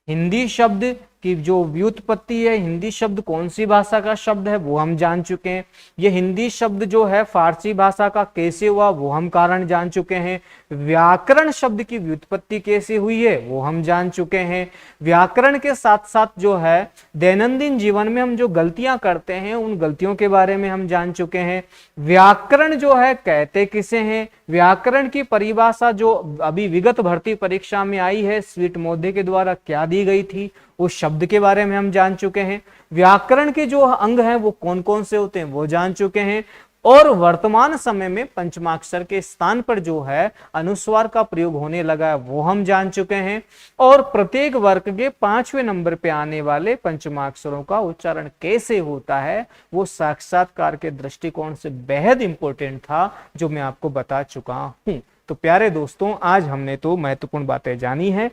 हिंदी शब्द की जो व्युत्पत्ति है, हिंदी शब्द कौन सी भाषा का शब्द है वो हम जान चुके हैं। ये हिंदी शब्द जो है फारसी भाषा का कैसे हुआ वो हम कारण जान चुके हैं। व्याकरण शब्द की व्युत्पत्ति कैसे हुई है वो हम जान चुके हैं। व्याकरण के साथ साथ जो है दैनंदिन जीवन में हम जो गलतियां करते हैं उन गलतियों के बारे में हम जान चुके हैं। व्याकरण जो है कहते किसे हैं, व्याकरण की परिभाषा जो अभी विगत भर्ती परीक्षा में आई है स्वीट मोदी के द्वारा क्या दी गई थी उस शब्द के बारे में हम जान चुके हैं। व्याकरण के जो अंग हैं वो कौन कौन से होते हैं वो जान चुके हैं। और वर्तमान समय में पंचमाक्षर के स्थान पर जो है अनुस्वार का प्रयोग होने लगा है वो हम जान चुके हैं। और प्रत्येक वर्ग के 5वें नंबर पे आने वाले पंचमाक्षरों का उच्चारण कैसे होता है वो साक्षात्कार के दृष्टिकोण से बेहद इंपॉर्टेंट था, जो मैं आपको बता चुका हूं। तो प्यारे दोस्तों आज हमने तो महत्वपूर्ण बातें जानी है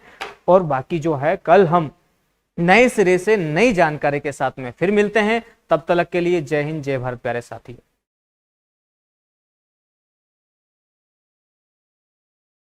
और बाकी जो है कल हम नए सिरे से नई जानकारी के साथ में फिर मिलते हैं। तब तक के लिए जय हिंद, जय भारत प्यारे साथी।